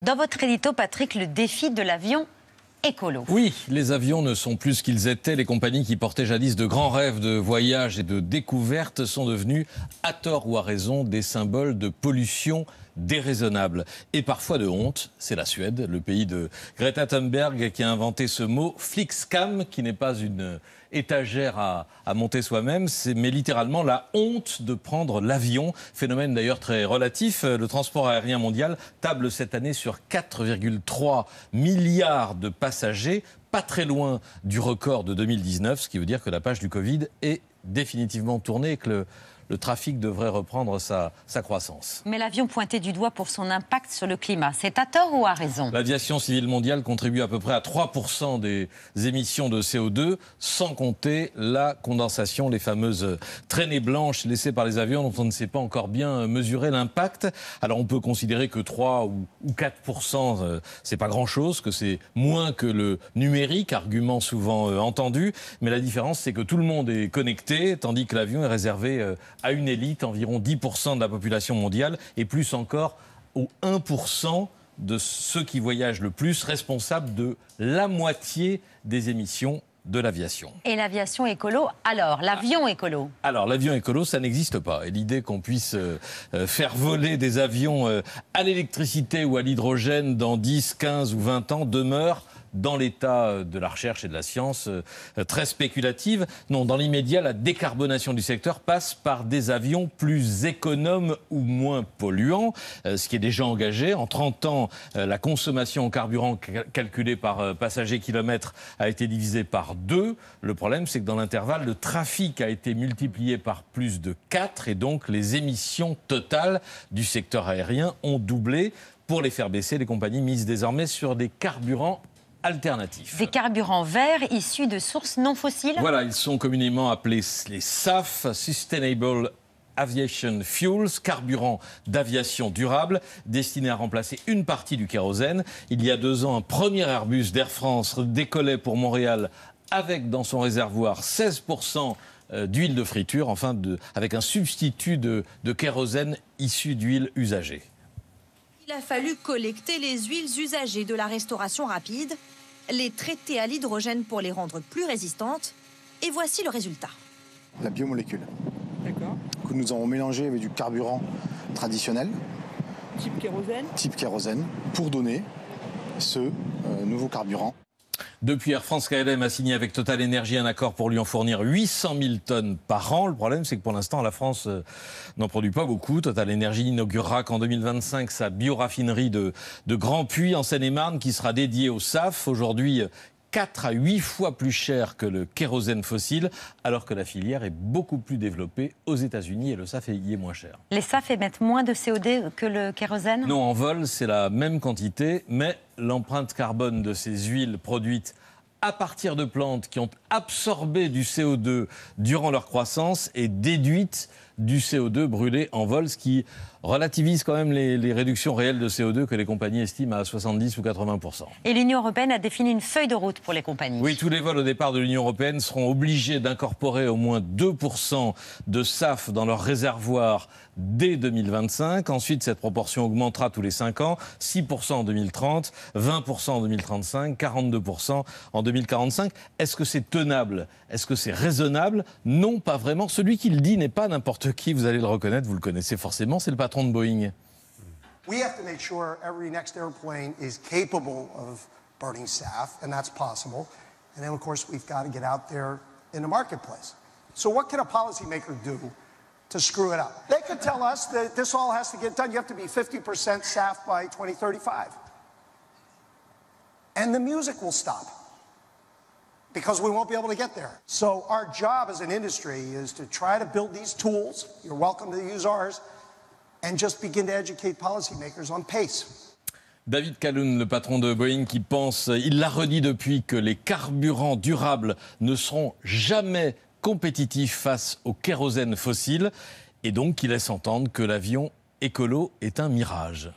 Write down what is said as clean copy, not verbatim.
Dans votre édito, Patrick, le défi de l'avion écolo. Oui, les avions ne sont plus ce qu'ils étaient. Les compagnies qui portaient jadis de grands rêves de voyage et de découverte sont devenues, à tort ou à raison, des symboles de pollution déraisonnable et parfois de honte. C'est la Suède, le pays de Greta Thunberg, qui a inventé ce mot Flixcam, qui n'est pas une étagère à monter soi-même, mais littéralement la honte de prendre l'avion. Phénomène d'ailleurs très relatif. Le transport aérien mondial table cette année sur 4,3 milliards de passagers, pas très loin du record de 2019, ce qui veut dire que la page du Covid est définitivement tournée et que le trafic devrait reprendre sa croissance. Mais l'avion pointé du doigt pour son impact sur le climat, c'est à tort ou à raison? L'aviation civile mondiale contribue à peu près à 3% des émissions de CO2, sans compter la condensation, les fameuses traînées blanches laissées par les avions dont on ne sait pas encore bien mesurer l'impact. Alors on peut considérer que 3 ou 4%, c'est pas grand-chose, que c'est moins que le numérique, argument souvent entendu, mais la différence c'est que tout le monde est connecté, tandis que l'avion est réservé à une élite, environ 10% de la population mondiale, et plus encore aux 1% de ceux qui voyagent le plus, responsables de la moitié des émissions de l'aviation. Et l'aviation écolo, alors, l'avion écolo? Alors, l'avion écolo, ça n'existe pas. Et l'idée qu'on puisse faire voler des avions à l'électricité ou à l'hydrogène dans 10, 15 ou 20 ans demeure dans l'état de la recherche et de la science très spéculative. Non, dans l'immédiat, la décarbonation du secteur passe par des avions plus économes ou moins polluants, ce qui est déjà engagé. En 30 ans, la consommation en carburant calculée par passager kilomètre a été divisée par 2. Le problème, c'est que dans l'intervalle, le trafic a été multiplié par plus de 4 et donc les émissions totales du secteur aérien ont doublé. Pour les faire baisser, les compagnies misent désormais sur des carburants alternatifs. Des carburants verts issus de sources non fossiles? Voilà, ils sont communément appelés les SAF, Sustainable Aviation Fuels, carburants d'aviation durable, destinés à remplacer une partie du kérosène. Il y a 2 ans, un premier Airbus d'Air France décollait pour Montréal avec dans son réservoir 16% d'huile de friture, avec un substitut de kérosène issu d'huile usagée. Il a fallu collecter les huiles usagées de la restauration rapide, les traiter à l'hydrogène pour les rendre plus résistantes, et voici le résultat. La biomolécule. D'accord. Que nous avons mélangé avec du carburant traditionnel. Type kérosène. Pour donner ce nouveau carburant. Depuis, Air France KLM a signé avec Total Energy un accord pour lui en fournir 800 000 tonnes par an. Le problème, c'est que pour l'instant, la France n'en produit pas beaucoup. Total Energy inaugurera qu'en 2025 sa bioraffinerie de Grand Puy en Seine-et-Marne qui sera dédiée au SAF. Aujourd'hui, 4 à 8 fois plus cher que le kérosène fossile, alors que la filière est beaucoup plus développée aux États-Unis et le SAF y est moins cher. Les SAF émettent moins de CO2 que le kérosène? Non, en vol, c'est la même quantité, mais l'empreinte carbone de ces huiles produites à partir de plantes qui ont absorbé du CO2 durant leur croissance est déduite du CO2 brûlé en vol, ce qui relativise quand même les réductions réelles de CO2 que les compagnies estiment à 70 ou 80%. Et l'Union européenne a défini une feuille de route pour les compagnies. Oui, tous les vols au départ de l'Union européenne seront obligés d'incorporer au moins 2% de SAF dans leur réservoir dès 2025. Ensuite, cette proportion augmentera tous les 5 ans, 6% en 2030, 20% en 2035, 42% en 2045. Est-ce que c'est tenable? Est-ce que c'est raisonnable? Non, pas vraiment. Celui qui le dit n'est pas n'importe qui, vous allez le reconnaître, vous le connaissez forcément, c'est le patron de Boeing. We have to make sure every next airplane is capable of burning SAF, and that's possible. And then, of course, we've got to get out there in the marketplace. So what can a policymaker do to screw it up? They could tell us that this all has to get done. You have to be 50% SAF by 2035. And the music will stop, because we won't be able to get there. So our job as an industry is to try to build these tools. You're welcome to use ours. And just begin to educate policymakers on pace. David Calhoun, le patron de Boeing, qui pense, il l'a redit depuis, que les carburants durables ne seront jamais compétitifs face au kérosène fossile, et donc qui laisse entendre que l'avion écolo est un mirage.